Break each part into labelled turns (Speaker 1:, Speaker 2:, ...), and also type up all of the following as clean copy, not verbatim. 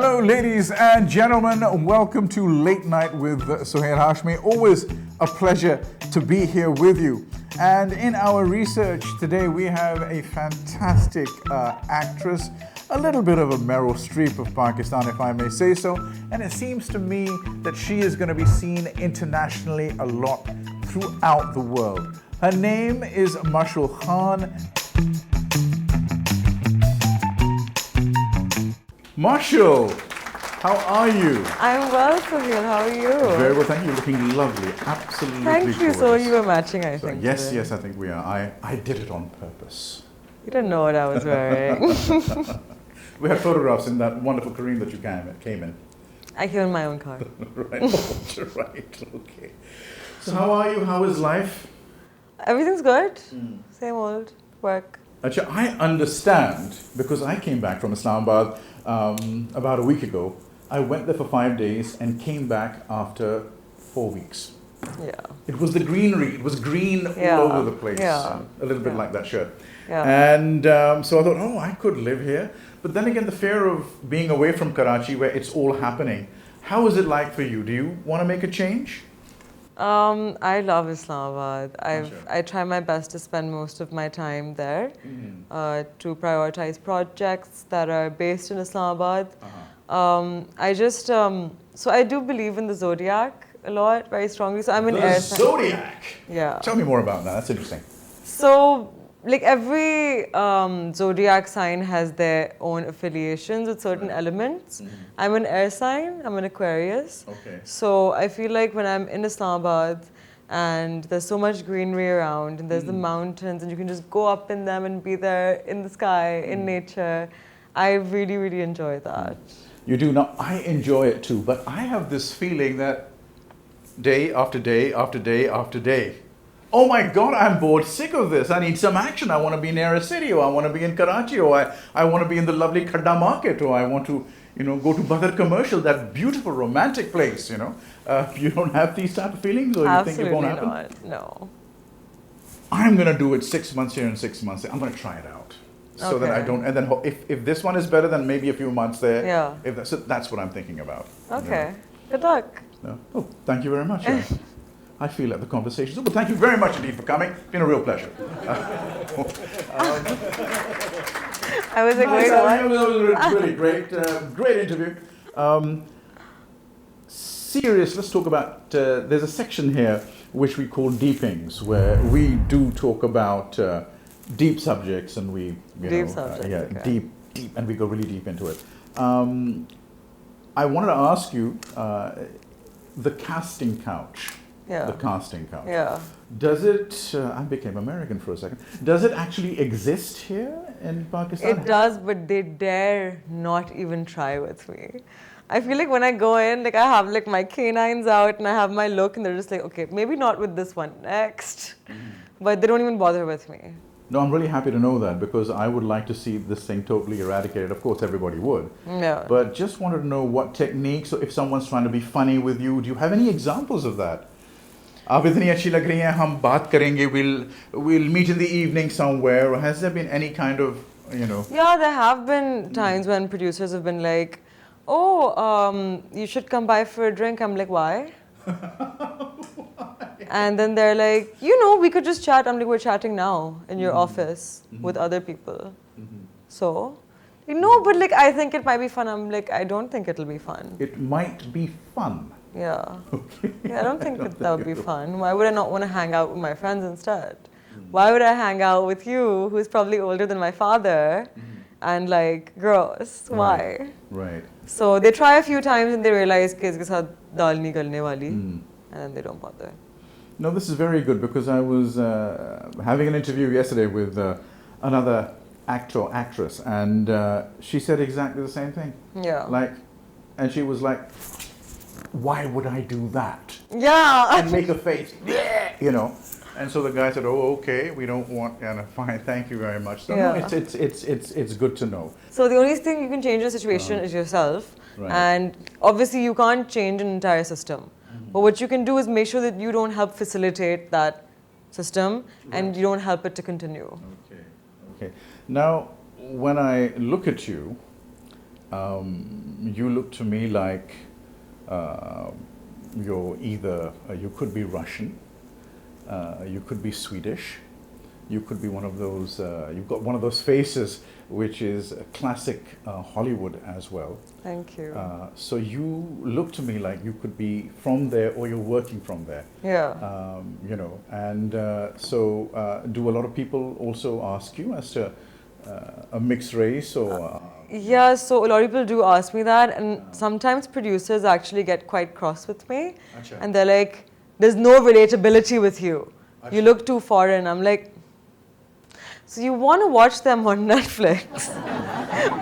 Speaker 1: Hello, ladies and gentlemen. Welcome to Late Night with Sohail Hashmi. Always a pleasure to be here with you. And in our research today, we have a fantastic actress, a little bit of a Meryl Streep of Pakistan, if I may say so. And it seems to me that she is going to be seen internationally a lot throughout the world. Her name is Mashal Khan. Mashal, how are you?
Speaker 2: I'm well, Sohail. How are you?
Speaker 1: Very well, thank you. Looking lovely. Absolutely
Speaker 2: Thank you.
Speaker 1: gorgeous.
Speaker 2: So you were matching, I think.
Speaker 1: Yes,
Speaker 2: today.
Speaker 1: yes, I think we are. I did it on purpose.
Speaker 2: You didn't know what I was wearing.
Speaker 1: We have photographs in that wonderful Kareem that you came in.
Speaker 2: I came in my own car.
Speaker 1: Right, right, okay. So how are you? How is life?
Speaker 2: Everything's good. Same old work.
Speaker 1: Achha, I understand, because I came back from Islamabad about a week ago. I went there for 5 days and came back after 4 weeks.
Speaker 2: Yeah.
Speaker 1: It was the greenery. It was green all over the place.
Speaker 2: Yeah.
Speaker 1: A little bit like that shirt.
Speaker 2: Yeah.
Speaker 1: And so I thought, oh, I could live here. But then again, the fear of being away from Karachi where it's all happening. How is it like for you? Do you want to make a change?
Speaker 2: I love Islamabad. I try my best to spend most of my time there to prioritize projects that are based in Islamabad. So I do believe in the zodiac a lot, very strongly. So I'm an air sign.
Speaker 1: Zodiac?
Speaker 2: Yeah.
Speaker 1: Tell me more about that. That's interesting.
Speaker 2: So, like every zodiac sign has their own affiliations with certain elements. I'm an air sign, I'm an Aquarius.
Speaker 1: Okay.
Speaker 2: So I feel like when I'm in Islamabad and there's so much greenery around and there's the mountains and you can just go up in them and be there in the sky, in nature, I really, really enjoy that.
Speaker 1: You do. Now, I enjoy it too, but I have this feeling that day after day after day after day, oh my God, I'm bored, sick of this. I need some action. I want to be near a city, or I want to be in Karachi, or I want to be in the lovely Khadda market, or I want to, go to Badr Commercial, that beautiful romantic place, You don't have these type of feelings, or you think it won't happen?
Speaker 2: Absolutely not, no.
Speaker 1: I'm going to do it 6 months here and 6 months there. I'm going to try it out. So that I don't, and then if this one is better, then maybe a few months there.
Speaker 2: Yeah.
Speaker 1: So that's what I'm thinking about.
Speaker 2: Okay, good luck.
Speaker 1: No. Oh, thank you very much. I feel like the conversation. So, well, thank you very much indeed for coming. It's been a real pleasure.
Speaker 2: I was like, wait,
Speaker 1: That
Speaker 2: what?
Speaker 1: was really great. Great interview. Serious, let's talk about, there's a section here which we call deepings, where we do talk about deep subjects, and we,
Speaker 2: Deep subjects, okay.
Speaker 1: deep, and we go really deep into it. I wanted to ask you, the casting couch.
Speaker 2: Yeah.
Speaker 1: The casting couch.
Speaker 2: Yeah.
Speaker 1: Does it, I became American for a second, does it actually exist here in Pakistan?
Speaker 2: It does, but they dare not even try with me. I feel like when I go in, like I have like my canines out and I have my look and they're just like, okay, maybe not with this one, next. But they don't even bother with me.
Speaker 1: No, I'm really happy to know that, because I would like to see this thing totally eradicated. Of course, everybody would.
Speaker 2: Yeah.
Speaker 1: But just wanted to know what techniques, or if someone's trying to be funny with you, do you have any examples of that? आप इतनी अच्छी लग रही हैं, हम बात करेंगे, we'll meet in the evening somewhere. Or has there been any kind of,
Speaker 2: Yeah, there have been times when producers have been like, oh, you should come by for a drink. I'm like, why? And then they're like, we could just chat. I'm like, we're chatting now in your office with other people. So, no, but like, I think it might be fun. I'm like, I don't think it'll be fun.
Speaker 1: It might be fun.
Speaker 2: Yeah. Yeah, I don't think that would be fun. Why would I not want to hang out with my friends instead? Why would I hang out with you, who's probably older than my father, and like, gross? Why?
Speaker 1: Right.
Speaker 2: So they try a few times and they realize कि इसके साथ दाल नहीं गलने वाली, and then they don't bother.
Speaker 1: No, this is very good, because I was having an interview yesterday with another actor, actress, and she said exactly the same thing.
Speaker 2: Yeah.
Speaker 1: And she was like, why would I do that?
Speaker 2: Yeah.
Speaker 1: And make a face, And so the guy said, oh, okay, we don't want, fine, thank you very much. So no, it's good to know.
Speaker 2: So the only thing you can change in a situation is yourself.
Speaker 1: Right.
Speaker 2: And obviously you can't change an entire system. But what you can do is make sure that you don't help facilitate that system and you don't help it to continue.
Speaker 1: Okay. Now, when I look at you, you look to me like you're either, you could be Russian, you could be Swedish, you could be one of those, you've got one of those faces which is classic Hollywood as well.
Speaker 2: Thank you.
Speaker 1: So you look to me like you could be from there or you're working from there.
Speaker 2: Yeah.
Speaker 1: You know, and so do a lot of people also ask you as to a mixed race or?
Speaker 2: Yeah, so a lot of people do ask me that, and sometimes producers actually get quite cross with me.
Speaker 1: Achha.
Speaker 2: And they're like, there's no relatability with you.
Speaker 1: Achha.
Speaker 2: You look too foreign. I'm like, so you want to watch them on Netflix,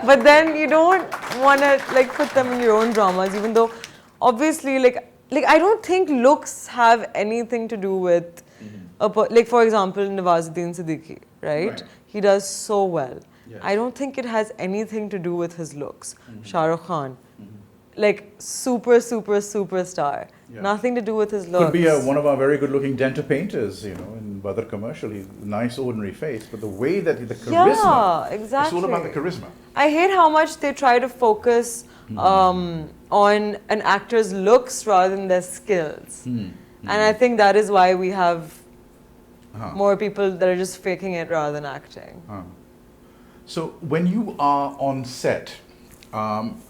Speaker 2: but then you don't want to like put them in your own dramas, even though obviously like I don't think looks have anything to do with, like for example, Nawazuddin Siddiqui, right? He does so well.
Speaker 1: Yes.
Speaker 2: I don't think it has anything to do with his looks. Shah Rukh Khan, like superstar.
Speaker 1: Yeah.
Speaker 2: Nothing to do with his looks.
Speaker 1: Could be one of our very good-looking dental painters, you know, in Badr commercial. He's a nice, ordinary face, but the way that the charisma,
Speaker 2: yeah, exactly.
Speaker 1: it's all about the charisma.
Speaker 2: I hate how much they try to focus on an actor's looks rather than their skills. And I think that is why we have more people that are just faking it rather than acting.
Speaker 1: So when you are on set,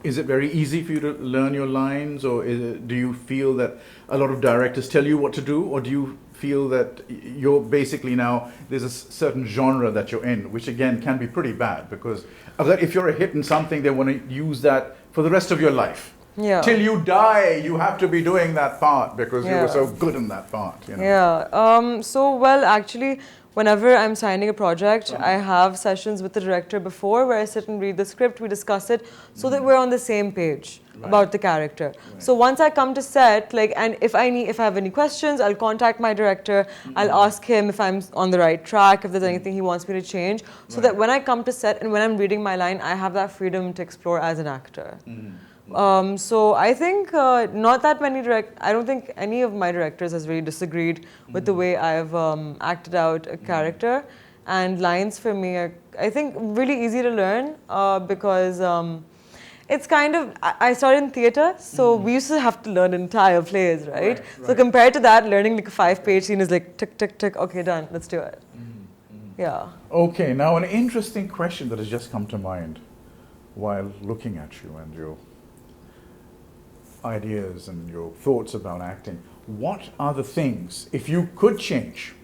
Speaker 1: is it very easy for you to learn your lines, or do you feel that a lot of directors tell you what to do, or do you feel that you're basically now, there's a certain genre that you're in, which again can be pretty bad, because if you're a hit in something, they want to use that for the rest of your life.
Speaker 2: Yeah.
Speaker 1: Till you die, you have to be doing that part because you were so good in that part. You know?
Speaker 2: Yeah. So, well, actually, whenever I'm signing a project, I have sessions with the director before where I sit and read the script, we discuss it so that we're on the same page about the character. So once I come to set, like, and if I have any questions, I'll contact my director, I'll ask him if I'm on the right track, if there's anything he wants me to change, so that when I come to set and when I'm reading my line, I have that freedom to explore as an actor. So I think not that many I don't think any of my directors has really disagreed with the way I've acted out a character, and lines for me are, I think, really easy to learn because it's kind of, I started in theatre, so we used to have to learn entire plays, right? So compared to that, learning like a 5-page scene is like tick, tick, tick, okay, done, let's do it. Yeah.
Speaker 1: Okay, now an interesting question that has just come to mind while looking at you and your ideas and your thoughts about acting. What are the things, if you could change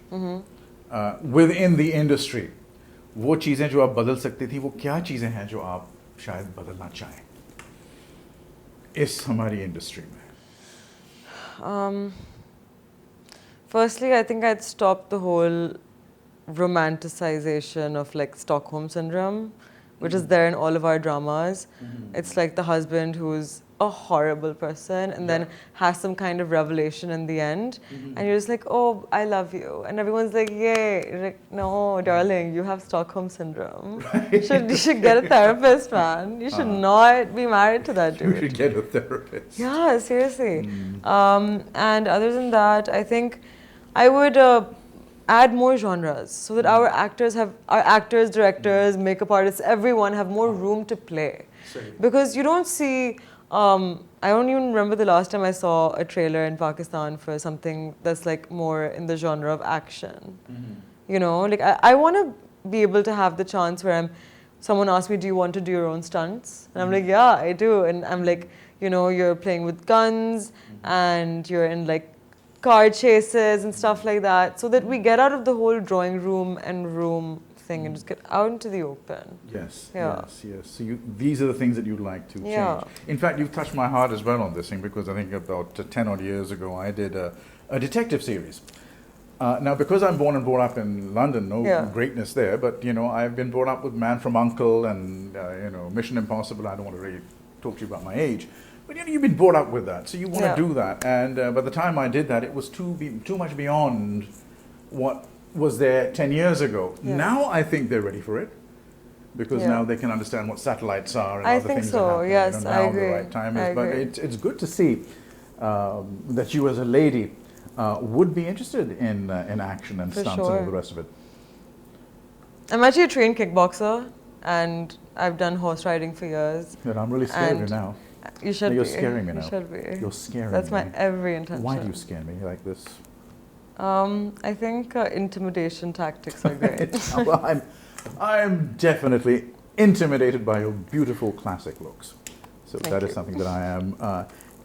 Speaker 1: within the industry, वो चीज़ें जो आप बदल सकती थी, वो क्या चीज़ें हैं जो आप शायद बदलना चाहें इस हमारी इंडस्ट्री में?
Speaker 2: Firstly, I think I'd stop the whole romanticization of like Stockholm syndrome, which is there in all of our dramas. It's like the husband who's a horrible person and then has some kind of revelation in the end, and you're just like, oh, I love you, and everyone's like, yay. You're like, no, darling, you have Stockholm syndrome. You should get a therapist, man. You should not be married to that dude.
Speaker 1: You should get a therapist.
Speaker 2: Yeah, seriously. And other than that, I think I would add more genres so that our actors, directors, makeup artists, everyone have more room to play. Because you don't see, I don't even remember the last time I saw a trailer in Pakistan for something that's like more in the genre of action. You know, like I want to be able to have the chance where someone asks me, do you want to do your own stunts? And I'm like, yeah, I do. And I'm like, you know, you're playing with guns and you're in like car chases and stuff like that, so that we get out of the whole drawing room and room thing and just get out into the open.
Speaker 1: Yes,
Speaker 2: yeah.
Speaker 1: yes. So these are the things that you'd like to change. In fact, you've touched my heart as well on this thing, because I think about 10 odd years ago I did a detective series. Now, because I'm born and brought up in London, no greatness there, but you know, I've been brought up with Man from U.N.C.L.E. and you know, Mission Impossible. I don't want to really talk to you about my age. But you know, you've been brought up with that, so you want to do that. And by the time I did that, it was too much beyond what was there 10 years ago. Now I think they're ready for it, because now they can understand what satellites are and other things that happen.
Speaker 2: Yes,
Speaker 1: you know,
Speaker 2: I
Speaker 1: now
Speaker 2: agree.
Speaker 1: the right time is. But it's good to see that you as a lady would be interested in action and stunts and all the rest of it.
Speaker 2: I'm actually a trained kickboxer, and I've done horse riding for years.
Speaker 1: Good, I'm really scared of you now.
Speaker 2: You should be.
Speaker 1: You're scaring me now.
Speaker 2: You should be.
Speaker 1: You're scaring
Speaker 2: That's
Speaker 1: me.
Speaker 2: my every intention.
Speaker 1: Why do you scare me like this?
Speaker 2: I think intimidation tactics are great.
Speaker 1: Well, I'm definitely intimidated by your beautiful classic looks. So
Speaker 2: Thank
Speaker 1: that
Speaker 2: you.
Speaker 1: is something that I am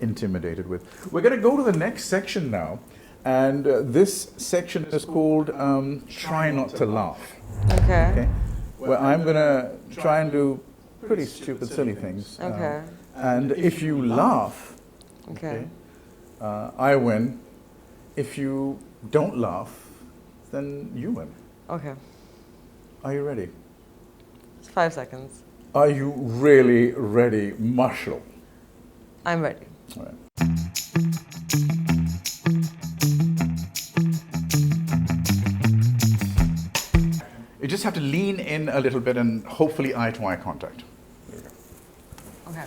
Speaker 1: intimidated with. We're going to go to the next section now. And this section is called Try Not to Laugh.
Speaker 2: Okay.
Speaker 1: Where I'm going to try and do pretty stupid, silly things.
Speaker 2: Okay.
Speaker 1: And if you laugh,
Speaker 2: Okay.
Speaker 1: I win. If you don't laugh, then you win.
Speaker 2: Okay.
Speaker 1: Are you ready?
Speaker 2: It's 5 seconds.
Speaker 1: Are you really ready, Mashal?
Speaker 2: I'm ready.
Speaker 1: All right. You just have to lean in a little bit and hopefully eye-to-eye contact. There we go.
Speaker 2: Okay.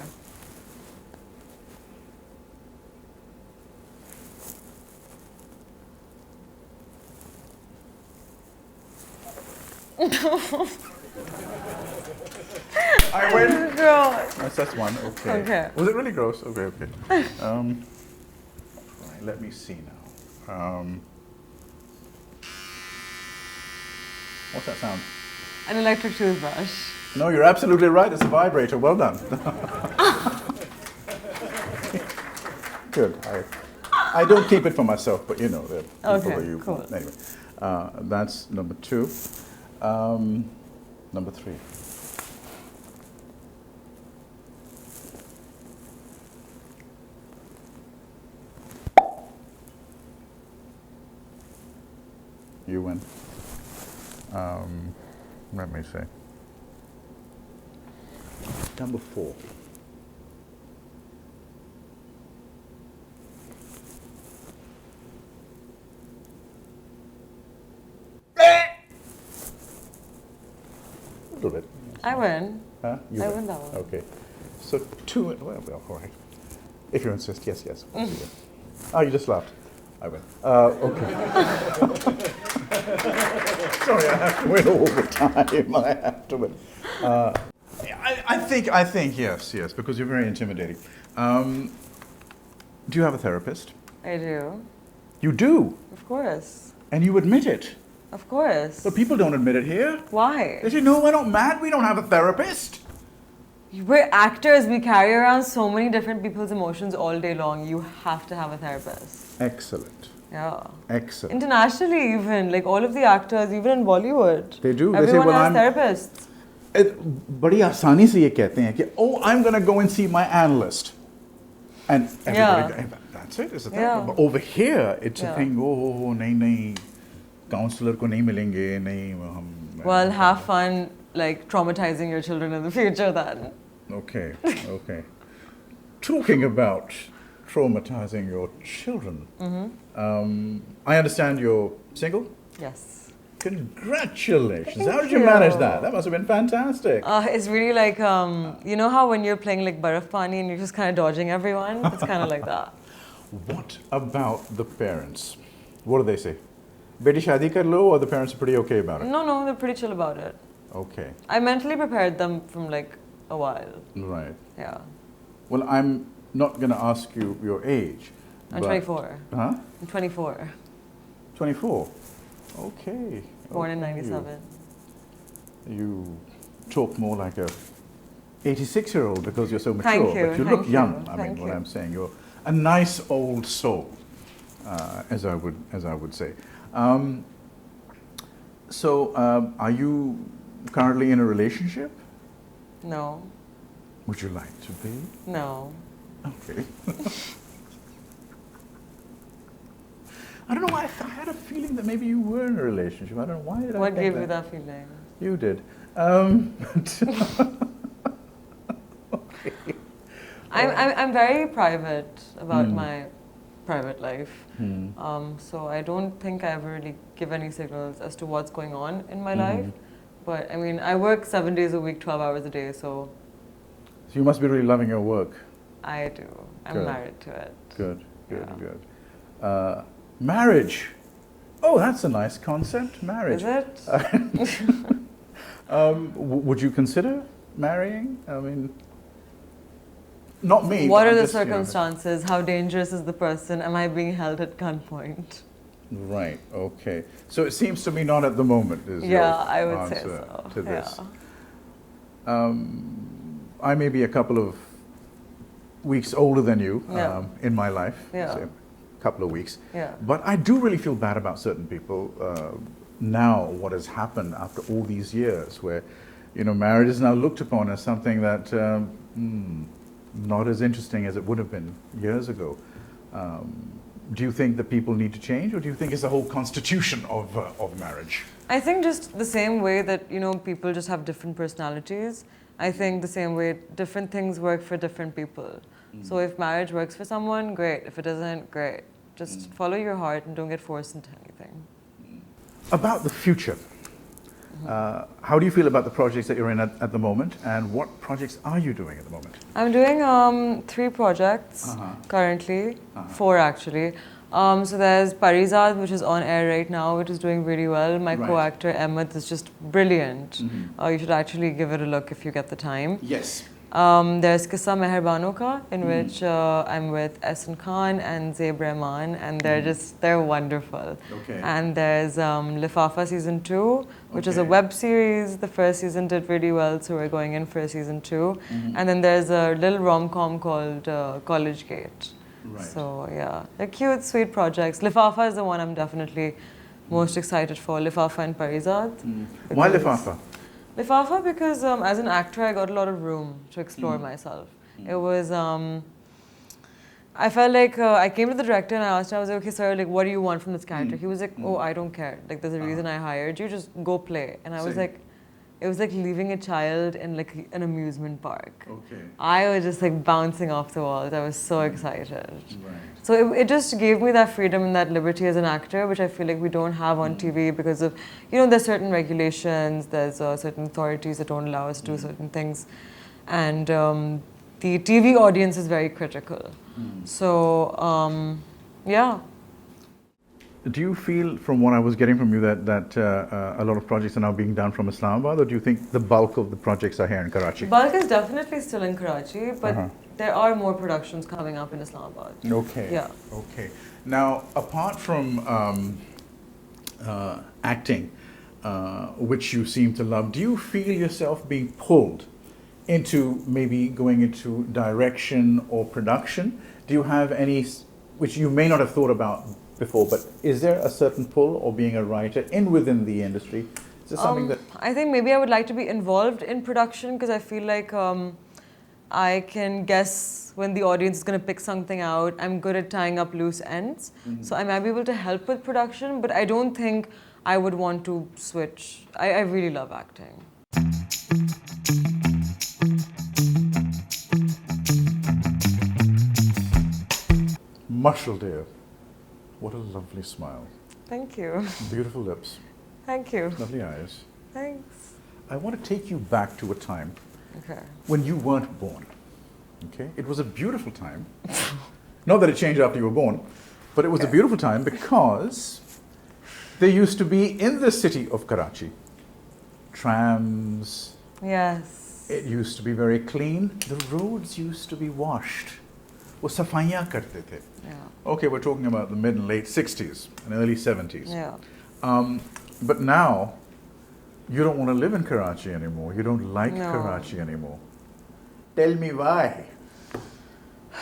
Speaker 1: I win.
Speaker 2: God.
Speaker 1: That's one. Okay.
Speaker 2: Okay.
Speaker 1: Was it really gross? Okay. Okay. Right, let me see now. What's that sound?
Speaker 2: An electric toothbrush.
Speaker 1: No, you're absolutely right. It's a vibrator. Well done. Good. I don't keep it for myself, but you know, the people
Speaker 2: Okay,
Speaker 1: that you.
Speaker 2: cool.
Speaker 1: Anyway, that's number 2. Number 3. You win. Let me see. Number 4. A little bit.
Speaker 2: I win.
Speaker 1: Huh? You
Speaker 2: I win that one.
Speaker 1: Okay. So 2, well, all right. If you insist, yes, yes. Oh, you just laughed. I win. Okay. Sorry, I have to win all the time. I have to win. I think yes, because you're very intimidating. Do you have a therapist?
Speaker 2: I do.
Speaker 1: You do?
Speaker 2: Of course.
Speaker 1: And you admit it?
Speaker 2: Of course.
Speaker 1: But people don't admit it here.
Speaker 2: Why?
Speaker 1: They say, no, we're not mad. We don't have a therapist.
Speaker 2: We're actors. We carry around so many different people's emotions all day long. You have to have a therapist.
Speaker 1: Excellent.
Speaker 2: Yeah.
Speaker 1: Excellent.
Speaker 2: Internationally even, like all of the actors, even in Bollywood.
Speaker 1: They do.
Speaker 2: Everyone
Speaker 1: they say, well,
Speaker 2: has therapists.
Speaker 1: बड़ी आसानी से ये कहते हैं कि oh, I'm going to go and see my analyst. And everybody, that's it. It's a therapy.
Speaker 2: Yeah.
Speaker 1: But over here, it's a
Speaker 2: Yeah.
Speaker 1: thing, oh, नहीं, counselor को नहीं मिलेंगे, नहीं, हम...
Speaker 2: Well, have fun, like, traumatizing your children in the future then.
Speaker 1: Okay, okay. Talking about traumatizing your children, I understand you're single?
Speaker 2: Yes.
Speaker 1: Congratulations.
Speaker 2: Thank
Speaker 1: How did you
Speaker 2: you.
Speaker 1: manage that? That must have been fantastic.
Speaker 2: It's really like, you know how when you're playing like Baraf Pani and you're just kind of dodging everyone? It's kind of like that.
Speaker 1: What about the parents? What do they say? Beti shadi kar lo, or the parents are pretty okay about it?
Speaker 2: No, they're pretty chill about it.
Speaker 1: Okay,
Speaker 2: I mentally prepared them from like a while.
Speaker 1: right.
Speaker 2: Yeah.
Speaker 1: Well, I'm not going to ask you your age.
Speaker 2: I'm
Speaker 1: but-
Speaker 2: 24.
Speaker 1: Huh?
Speaker 2: I'm 24.
Speaker 1: 24. Okay.
Speaker 2: Born in
Speaker 1: okay.
Speaker 2: 97.
Speaker 1: You talk more like a 86-year-old because you're so mature.
Speaker 2: Thank you,
Speaker 1: But you
Speaker 2: thank
Speaker 1: look
Speaker 2: you,
Speaker 1: young. I mean,
Speaker 2: thank
Speaker 1: what
Speaker 2: you.
Speaker 1: I'm saying, you're a nice old soul, as I would say. So, are you currently in a relationship?
Speaker 2: No.
Speaker 1: Would you like to be?
Speaker 2: No.
Speaker 1: Okay. I don't know why I had a feeling that maybe you were in a relationship. I don't know why did I
Speaker 2: What
Speaker 1: think
Speaker 2: gave you that feeling?
Speaker 1: You did. Okay.
Speaker 2: I'm very private about my private life.
Speaker 1: Hmm.
Speaker 2: So I don't think I ever really give any signals as to what's going on in my life. But I mean, I work 7 days a week, 12 hours a day, so
Speaker 1: So you must be really loving your work.
Speaker 2: I do. I'm
Speaker 1: Good.
Speaker 2: married to it.
Speaker 1: Good, good,
Speaker 2: Yeah.
Speaker 1: good. Marriage. Oh, that's a nice concept, marriage.
Speaker 2: Is it?
Speaker 1: Would you consider marrying? I mean, not me.
Speaker 2: What
Speaker 1: but
Speaker 2: are
Speaker 1: I'm
Speaker 2: the
Speaker 1: just,
Speaker 2: circumstances? How dangerous is the person? Am I being held at gunpoint?
Speaker 1: Right, okay. So it seems to me not at the moment is your
Speaker 2: I would say
Speaker 1: answer
Speaker 2: so.
Speaker 1: to this.
Speaker 2: Yeah.
Speaker 1: I may be a couple of weeks older than you in my life,
Speaker 2: Yeah.
Speaker 1: say a couple of weeks.
Speaker 2: Yeah.
Speaker 1: But I do really feel bad about certain people now, what has happened after all these years where, marriage is now looked upon as something that not as interesting as it would have been years ago. Do you think that people need to change, or do you think it's the whole constitution of marriage?
Speaker 2: I think just the same way that, people just have different personalities. I think the same way different things work for different people. So if marriage works for someone, great. If it doesn't, great. Just follow your heart and don't get forced into anything.
Speaker 1: About the future, how do you feel about the projects that you're in at the moment, and what projects are you doing at the moment?
Speaker 2: I'm doing 3 projects currently, 4 actually. So there's Parizad, which is on air right now, which is doing really well. My co-actor Ahmed is just brilliant. You should actually give it a look if you get the time.
Speaker 1: Yes.
Speaker 2: There's Kissa Meherbano Ka, in which I'm with Ehsan Khan and Zeb Rahman, and they're wonderful.
Speaker 1: Okay.
Speaker 2: And there's Lifafa Season 2, which is a web series. The first season did really well, so we're going in for a Season 2. And then there's a little rom-com called College Gate.
Speaker 1: Right.
Speaker 2: So yeah, they're cute, sweet projects. Lifafa is the one I'm definitely most excited for, Lifafa and Parizad.
Speaker 1: Why Lifafa?
Speaker 2: Lifafa because as an actor I got a lot of room to explore myself. It was, I felt like I came to the director and I asked him, I was like, okay sir, like what do you want from this character? He was like, oh, I don't care. Like there's a reason I hired you, just go play. And I was like, it was like leaving a child in like an amusement park.
Speaker 1: Okay.
Speaker 2: I was just like bouncing off the walls. I was so excited.
Speaker 1: Right.
Speaker 2: So it just gave me that freedom and that liberty as an actor, which I feel like we don't have on TV because of, there's certain regulations, there's certain authorities that don't allow us to do certain things. And the TV audience is very critical. So, yeah.
Speaker 1: Do you feel, from what I was getting from you, that a lot of projects are now being done from Islamabad, or do you think the bulk of the projects are here in Karachi?
Speaker 2: Bulk is definitely still in Karachi, but there are more productions coming up in Islamabad.
Speaker 1: Okay.
Speaker 2: Yeah.
Speaker 1: Okay. Now, apart from acting, which you seem to love, do you feel yourself being pulled into maybe going into direction or production? Do you have any, which you may not have thought about before, but is there a certain pull, or being a writer within the industry? Is there something that...
Speaker 2: I think maybe I would like to be involved in production because I feel like I can guess when the audience is going to pick something out. I'm good at tying up loose ends. So I might be able to help with production, but I don't think I would want to switch. I really love acting.
Speaker 1: Mashal, dear. What a lovely smile.
Speaker 2: Thank you.
Speaker 1: Beautiful lips.
Speaker 2: Thank you.
Speaker 1: Lovely eyes.
Speaker 2: Thanks.
Speaker 1: I want to take you back to a time
Speaker 2: Okay.
Speaker 1: when you weren't born. Okay? It was a beautiful time. Not that it changed after you were born, but it was a beautiful time because there used to be in the city of Karachi trams.
Speaker 2: Yes.
Speaker 1: It used to be very clean. The roads used to be washed. वो सफाइयाँ करते थे.
Speaker 2: Yeah.
Speaker 1: Okay, we're talking about the mid and late 60s and early 70s.
Speaker 2: Yeah.
Speaker 1: But now, you don't want to live in Karachi anymore. You don't like Karachi anymore. Tell me why.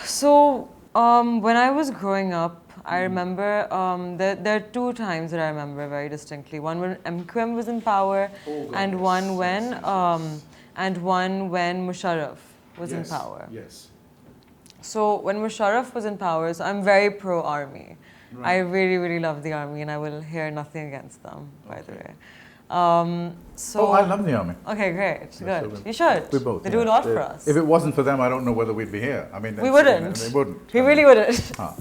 Speaker 2: So, when I was growing up, I remember there are 2 times that I remember very distinctly. One when MQM was in power, and one when Musharraf was in power.
Speaker 1: Yes.
Speaker 2: So when Musharraf was in power, so I'm very pro-army. Right. I really, really love the army, and I will hear nothing against them, by the way.
Speaker 1: I love the army.
Speaker 2: Okay, great, good. You should.
Speaker 1: We both.
Speaker 2: They do a lot for us.
Speaker 1: If it wasn't for them, I don't know whether we'd be here. I mean,
Speaker 2: we wouldn't.
Speaker 1: They wouldn't.
Speaker 2: We really wouldn't.
Speaker 1: Huh.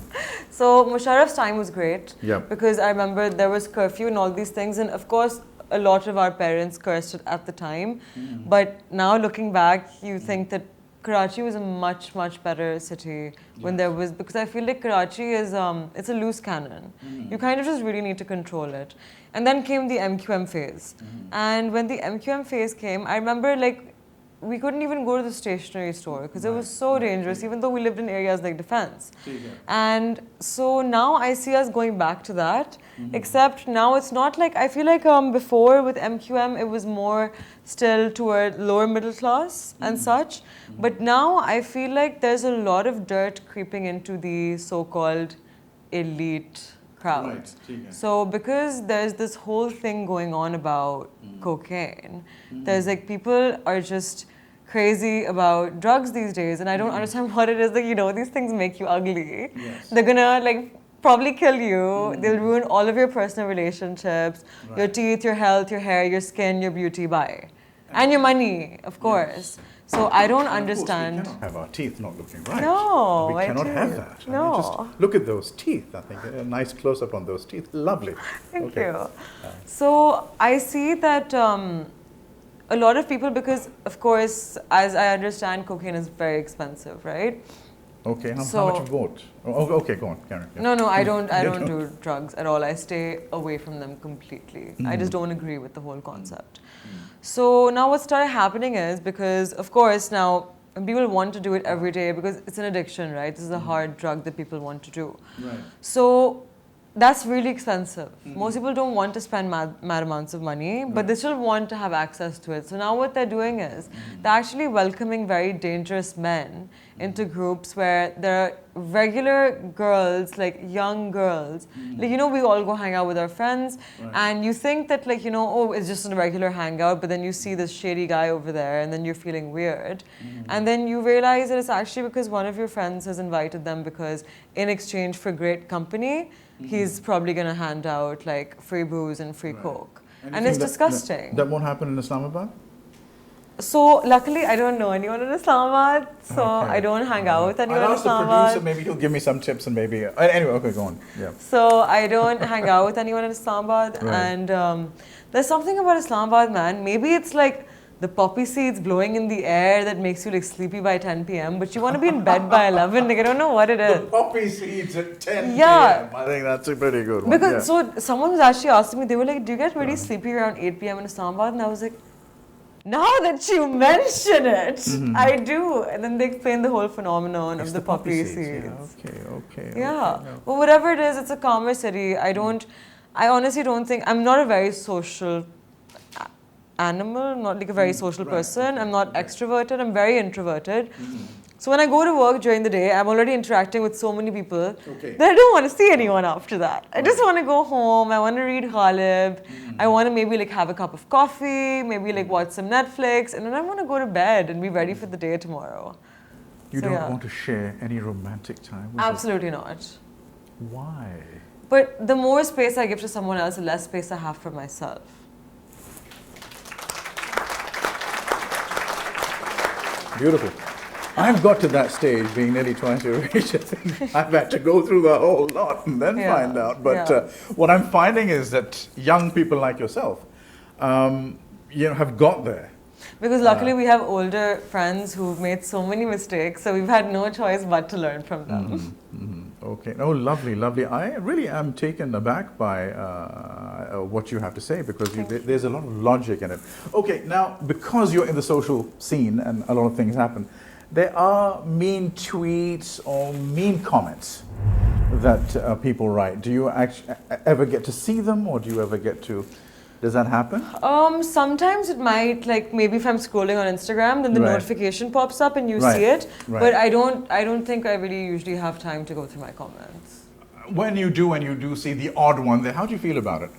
Speaker 2: So Musharraf's time was great.
Speaker 1: Yeah.
Speaker 2: Because I remember there was curfew and all these things, and of course, a lot of our parents cursed it at the time. But now looking back, you think that Karachi was a much, much better city when there was, because I feel like Karachi is, it's a loose cannon. You kind of just really need to control it. And then came the MQM phase. And when the MQM phase came, I remember like we couldn't even go to the stationery store because it was so dangerous, even though we lived in areas like defense. And so now I see us going back to that, except now it's not like, I feel like before with MQM, it was more still toward lower middle class and such. But now I feel like there's a lot of dirt creeping into the so-called elite crowd. So because there's this whole thing going on about cocaine, there's like people are just crazy about drugs these days, and I don't understand what it is. Like, you know, these things make you ugly. They're gonna like probably kill you. They'll ruin all of your personal relationships, your teeth, your health, your hair, your skin, your beauty, bye. And your money, of course. So I don't understand.
Speaker 1: We cannot have our teeth not looking right.
Speaker 2: No,
Speaker 1: we cannot have that.
Speaker 2: No.
Speaker 1: I mean, just look at those teeth. I think a nice close up on those teeth. Lovely.
Speaker 2: Thank you. So I see that a lot of people, because of course, as I understand, cocaine is very expensive, right?
Speaker 1: Okay. How much you bought? Oh, okay, go on, Karen. Yeah.
Speaker 2: No, I don't do drugs at all. I stay away from them completely. I just don't agree with the whole concept. So now what started happening is, because of course now people want to do it every day because it's an addiction, right? This is a hard drug that people want to do. So that's really expensive. Most people don't want to spend mad amounts of money, but they still want to have access to it. So now what they're doing is they're actually welcoming very dangerous men into groups where there are regular girls, like young girls. Like, you know, we all go hang out with our friends, and you think that, like, you know, oh, it's just a regular hangout, but then you see this shady guy over there and then you're feeling weird. And then you realize that it's actually because one of your friends has invited them because in exchange for great company, he's probably going to hand out like free booze and free coke. And it's disgusting.
Speaker 1: That won't happen in Islamabad?
Speaker 2: So luckily I don't know anyone in Islamabad, so I don't hang out with anyone in Islamabad.
Speaker 1: I'll ask the producer, maybe he'll give me some tips and maybe... anyway, okay, go on. Yeah.
Speaker 2: So I don't hang out with anyone in Islamabad, and there's something about Islamabad, man. Maybe it's like the poppy seeds blowing in the air that makes you like sleepy by 10 p.m. But you want to be in bed by 11. Like, I don't know what it is.
Speaker 1: The poppy seeds at 10 p.m. I think that's a pretty good one.
Speaker 2: Because so someone was actually asking me, they were like, do you get really sleepy around 8 p.m. in Islamabad? And I was like, now that you mention it, I do. And then they explain the whole phenomenon of the poppy seeds.
Speaker 1: Okay.
Speaker 2: Yeah. Well, whatever it is, it's a calmer city. I honestly don't think, I'm not a very social animal, not like a very social person. I'm not extroverted, I'm very introverted. So when I go to work during the day, I'm already interacting with so many people that I don't want to see anyone after that. I just want to go home, I want to read Ghalib, I want to maybe like have a cup of coffee, maybe like watch some Netflix, and then I want to go to bed and be ready for the day tomorrow.
Speaker 1: You don't want to share any romantic time with
Speaker 2: Absolutely not.
Speaker 1: Why?
Speaker 2: But the more space I give to someone else, the less space I have for myself.
Speaker 1: Beautiful. I've got to that stage, being nearly twice your age. I think I've had to go through the whole lot and then find out. But what I'm finding is that young people like yourself, have got there.
Speaker 2: Because luckily we have older friends who've made so many mistakes, so we've had no choice but to learn from them.
Speaker 1: Okay. Oh, lovely. I really am taken aback by what you have to say, because there's a lot of logic in it. Okay, now, because you're in the social scene and a lot of things happen, there are mean tweets or mean comments that people write. Do you actually ever get to see them, or do you ever get to... Does that happen?
Speaker 2: Sometimes it might, like maybe if I'm scrolling on Instagram, then the notification pops up and you see it. But I don't think I really usually have time to go through my comments.
Speaker 1: When you do see the odd one there, how do you feel about it?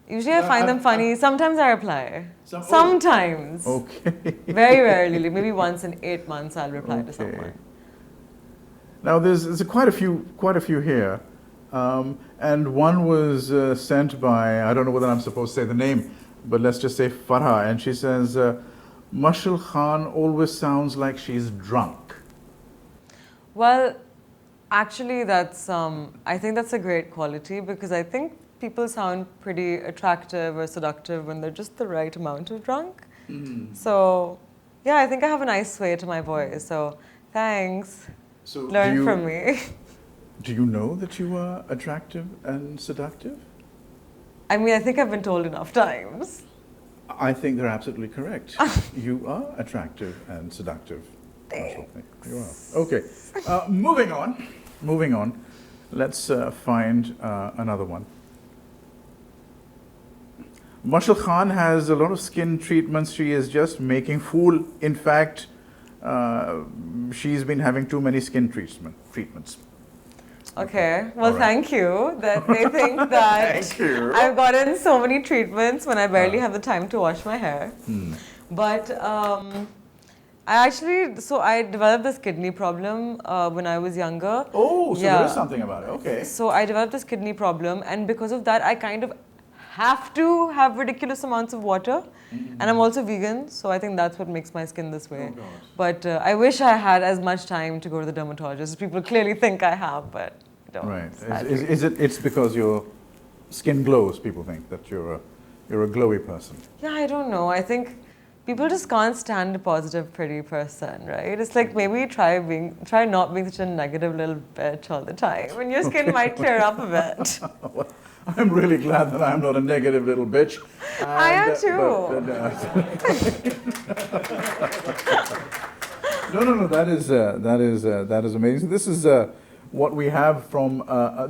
Speaker 2: Usually I find them funny. Sometimes I reply. Sometimes.
Speaker 1: Okay.
Speaker 2: Very rarely. Like maybe once in 8 months I'll reply to someone.
Speaker 1: Now there's quite a few here. And one was sent by, I don't know whether I'm supposed to say the name, but let's just say Farha, and she says, Mashal Khan always sounds like she's drunk.
Speaker 2: Well, actually that's, I think that's a great quality, because I think people sound pretty attractive or seductive when they're just the right amount of drunk. So, yeah, I think I have a nice sway to my voice, so thanks.
Speaker 1: So
Speaker 2: learn from me.
Speaker 1: Do you know that you are attractive and seductive?
Speaker 2: I mean, I think I've been told enough times.
Speaker 1: I think they're absolutely correct. You are attractive and seductive. Mashal. You are. Okay. Moving on. Moving on. Let's find another one. Mashal Khan has a lot of skin treatments. She is just making fool. In fact, she's been having too many skin treatments.
Speaker 2: Okay, well,
Speaker 1: right.
Speaker 2: thank you that they think that
Speaker 1: Thank you.
Speaker 2: I've gotten so many treatments when I barely have the time to wash my hair. But I developed this kidney problem when I was younger.
Speaker 1: Oh, so
Speaker 2: Yeah.
Speaker 1: there is something about it. Okay.
Speaker 2: So I developed this kidney problem, and because of that, I kind of have to have ridiculous amounts of water. And I'm also vegan, so I think that's what makes my skin this way.
Speaker 1: Oh, God.
Speaker 2: But I wish I had as much time to go to the dermatologist. People clearly think I have, but I don't.
Speaker 1: Right.
Speaker 2: sadly.
Speaker 1: It's because your skin glows, people think that you're a glowy person.
Speaker 2: Yeah, I don't know. I think people just can't stand a positive, pretty person, right? It's like maybe try not being such a negative little bitch all the time, and your skin might clear up a bit.
Speaker 1: Well, I'm really glad that I'm not a negative little bitch.
Speaker 2: I am too.
Speaker 1: No. That is amazing. This is what we have from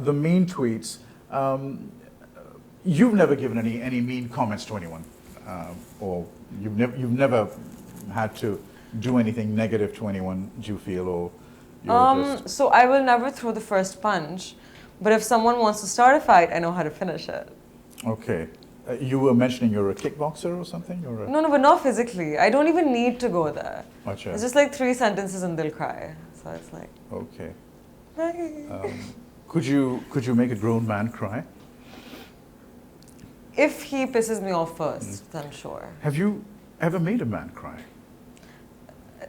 Speaker 1: the mean tweets. You've never given any mean comments to anyone, or you've never had to do anything negative to anyone. Do you feel, or you're just...
Speaker 2: So I will never throw the first punch, but if someone wants to start a fight, I know how to finish it.
Speaker 1: Okay. You were mentioning you're a kickboxer or something? Or a...
Speaker 2: No, but not physically. I don't even need to go there.
Speaker 1: Gotcha.
Speaker 2: It's just like 3 sentences and they'll cry. So it's like...
Speaker 1: Okay. Could you make a grown man cry?
Speaker 2: If he pisses me off first, then sure.
Speaker 1: Have you ever made a man cry?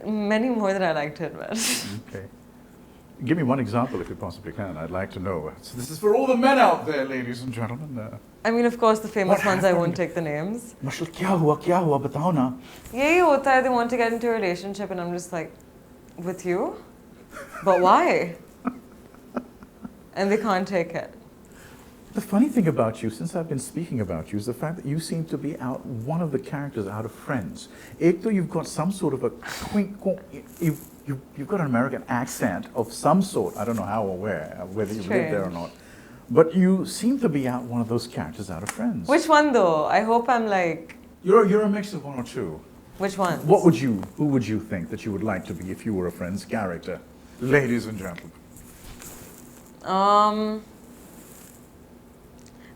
Speaker 2: Many more than I like to admit.
Speaker 1: Okay. Give me one example if you possibly can. I'd like to know. So this is for all the men out there, ladies and gentlemen.
Speaker 2: I mean, of course, the famous
Speaker 1: What
Speaker 2: ones, I
Speaker 1: happened?
Speaker 2: won't take the names.
Speaker 1: Mashal, kya hua, batao na.
Speaker 2: Yahi hota hai, they want to get into a relationship and I'm just like, with you? But why? And they can't take it.
Speaker 1: The funny thing about you, since I've been speaking about you, is the fact that you seem to be one of the characters out of Friends. Ek to you've got some sort of a you've got an American accent of some sort. I don't know how or whether you live there or not. But you seem to be one of those characters out of Friends.
Speaker 2: Which one though? I hope I'm like...
Speaker 1: You're a mix of one or two.
Speaker 2: Which one?
Speaker 1: Who would you think that you would like to be if you were a Friends character? Ladies and gentlemen.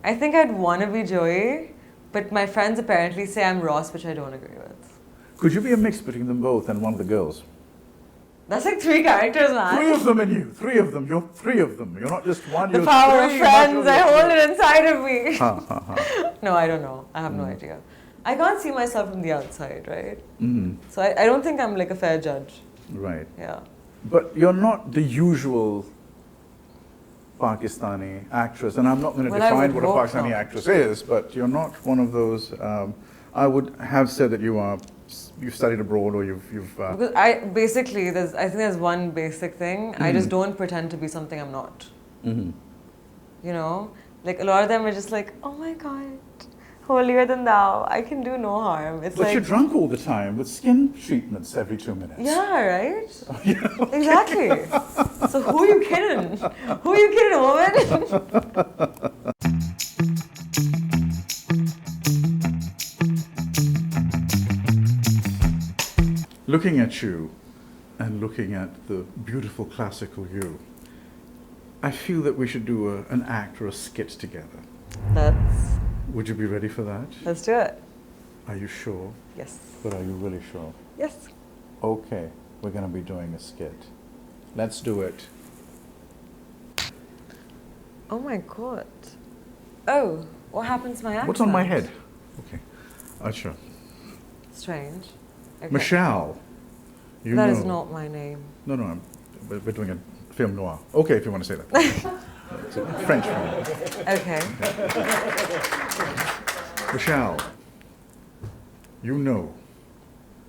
Speaker 2: I think I'd want to be Joey, but my friends apparently say I'm Ross, which I don't agree with.
Speaker 1: Could you be a mix between them both and one of the girls?
Speaker 2: That's like 3 characters, man.
Speaker 1: 3 of them in you. 3 of them. You're 3 of them. You're not just one.
Speaker 2: The
Speaker 1: you're
Speaker 2: power
Speaker 1: 3.
Speaker 2: of friends, I hold it inside of me.
Speaker 1: Ha, ha, ha.
Speaker 2: No, I don't know. I have no idea. I can't see myself from the outside, right?
Speaker 1: Mm.
Speaker 2: So I don't think I'm like a fair judge.
Speaker 1: Right.
Speaker 2: Yeah.
Speaker 1: But you're not the usual Pakistani actress, and I'm not going to define what a Pakistani actress is, but you're not one of those. I would have said that you've studied abroad, or you've.
Speaker 2: Because I think there's one basic thing. I just don't pretend to be something I'm not.
Speaker 1: Mm-hmm.
Speaker 2: You know, like a lot of them are just like, oh my God, holier than thou. I can do no harm. It's
Speaker 1: But
Speaker 2: like,
Speaker 1: you're drunk all the time with skin treatments every 2 minutes.
Speaker 2: yeah, right?
Speaker 1: Yeah, okay.
Speaker 2: Exactly. So who are you kidding? Who are you kidding, woman?
Speaker 1: Looking at you and looking at the beautiful classical you, I feel that we should do an act or a skit together. Would you be ready for that?
Speaker 2: Let's do it.
Speaker 1: Are you sure?
Speaker 2: Yes.
Speaker 1: But are you really sure?
Speaker 2: Yes.
Speaker 1: Okay, we're going to be doing a skit. Let's do it.
Speaker 2: Oh my God. Oh, what happened to my accent?
Speaker 1: What's on my head? Okay. Acha.
Speaker 2: Strange. Okay.
Speaker 1: Mashal. You
Speaker 2: That
Speaker 1: know.
Speaker 2: is not my name.
Speaker 1: No, we're doing a film noir. Okay, if you want to say that. It's a French film.
Speaker 2: Okay.
Speaker 1: Mashal, you know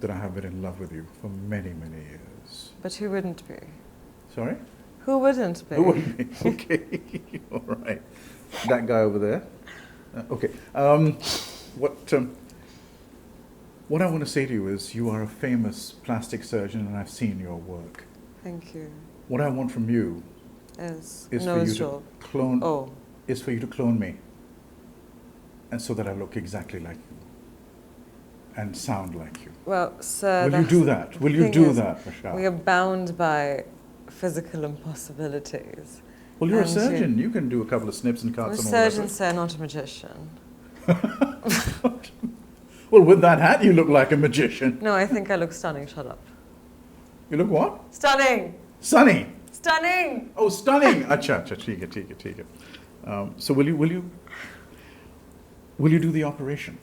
Speaker 1: that I have been in love with you for many, many years.
Speaker 2: But who wouldn't be?
Speaker 1: Sorry?
Speaker 2: Who wouldn't be?
Speaker 1: Who wouldn't be? Okay, all right. That guy over there. Okay. What I want to say to you is you are a famous plastic surgeon and I've seen your work.
Speaker 2: Thank you.
Speaker 1: What I want from you
Speaker 2: Is
Speaker 1: is for
Speaker 2: nose
Speaker 1: you
Speaker 2: job.
Speaker 1: to clone
Speaker 2: Oh.
Speaker 1: is for you to clone me. And so that I look exactly like you. And sound like you.
Speaker 2: Well, sir,
Speaker 1: Will you do that? Will you do that, Mashal?
Speaker 2: We are bound by physical impossibilities.
Speaker 1: Well, you're a
Speaker 2: And
Speaker 1: surgeon. You can do a couple of snips and
Speaker 2: I'm a
Speaker 1: cuts and all that.
Speaker 2: surgeon, sir, not a magician.
Speaker 1: Well, with that hat, you look like a magician.
Speaker 2: No, I think I look stunning. Shut up.
Speaker 1: You look what?
Speaker 2: Stunning!
Speaker 1: Sunny.
Speaker 2: Stunning!
Speaker 1: Oh, stunning. Acha, acha, ठीक है. So will you do the operation?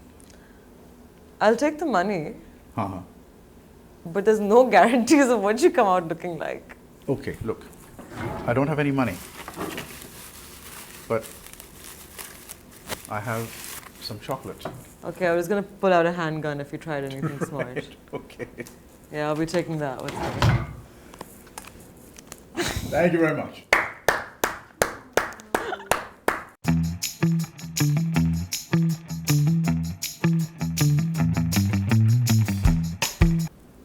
Speaker 2: I'll take the money,
Speaker 1: Uh-huh.
Speaker 2: but there's no guarantees of what you come out looking like.
Speaker 1: Okay, look. I don't have any money. But I have some chocolate.
Speaker 2: Okay, I was gonna pull out a handgun if you tried anything smart.
Speaker 1: Right, okay.
Speaker 2: Yeah, I'll be taking that. What's that?
Speaker 1: Thank you very much.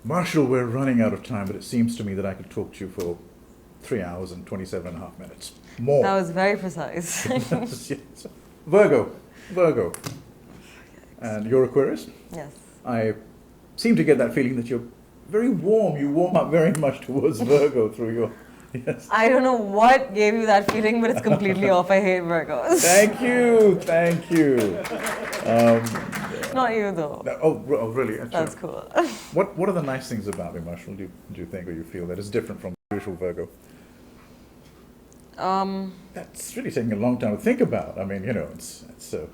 Speaker 1: Mashal, we're running out of time, but it seems to me that I could talk to you for 3 hours and 27 and a half minutes. More.
Speaker 2: That was very precise.
Speaker 1: Yes. Virgo. And you're Aquarius?
Speaker 2: Yes.
Speaker 1: I seem to get that feeling that you're very warm. You warm up very much towards Virgo through your... Yes.
Speaker 2: I don't know what gave you that feeling, but it's completely off. I hate Virgos.
Speaker 1: Thank you.
Speaker 2: Not you though.
Speaker 1: Oh, really? Actually,
Speaker 2: That's cool.
Speaker 1: What are the nice things about me, Mashal? Do you think or you feel that is different from the usual Virgo? That's really taking a long time to think about. I mean, it's so...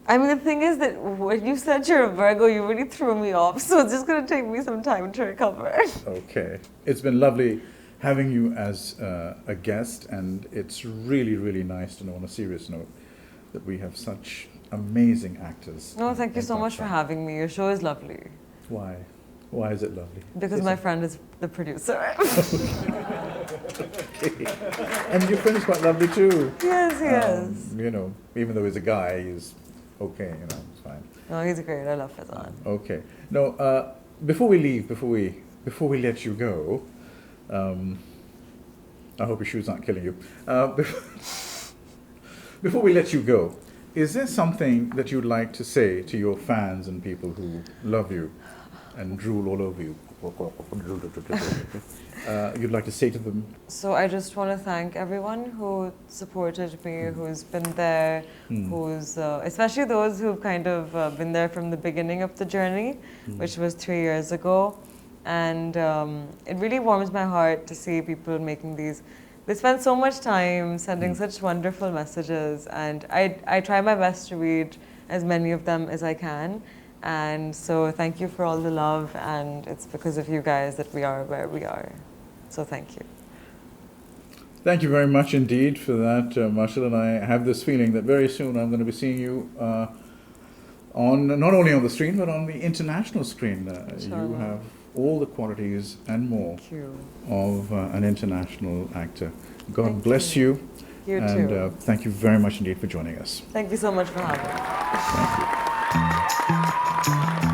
Speaker 2: I mean, the thing is that when you said you're a Virgo, you really threw me off. So it's just going to take me some time to recover.
Speaker 1: Okay. It's been lovely having you as a guest, and it's really, really nice to know on a serious note that we have such amazing actors.
Speaker 2: No, thank you so much for having me. Your show is lovely.
Speaker 1: Why? Why is it lovely?
Speaker 2: Because my friend is the producer.
Speaker 1: Okay. And your friend is quite lovely too.
Speaker 2: Yes, he is.
Speaker 1: Even though he's a guy, he's okay, it's fine.
Speaker 2: No, he's great. I love Faizan.
Speaker 1: Okay. No, before we leave, before we let you go, I hope your shoes aren't killing you. Before we let you go, is there something that you'd like to say to your fans and people who love you and drool all over you? You'd like to say to them?
Speaker 2: So I just want to thank everyone who supported me, who's been there, who's, especially those who've kind of been there from the beginning of the journey, which was 3 years ago. And it really warms my heart to see people making these. They spend so much time sending such wonderful messages, and I try my best to read as many of them as I can. And so thank you for all the love, and it's because of you guys that we are where we are. So thank you.
Speaker 1: Thank you very much indeed for that, Mashal, and I have this feeling that very soon I'm going to be seeing you on not only on the screen, but on the international screen. You have all the qualities and more of an international actor. God bless you.
Speaker 2: You
Speaker 1: and
Speaker 2: too.
Speaker 1: Thank you very much indeed for joining us.
Speaker 2: Thank you so much for having me.
Speaker 1: Thank you.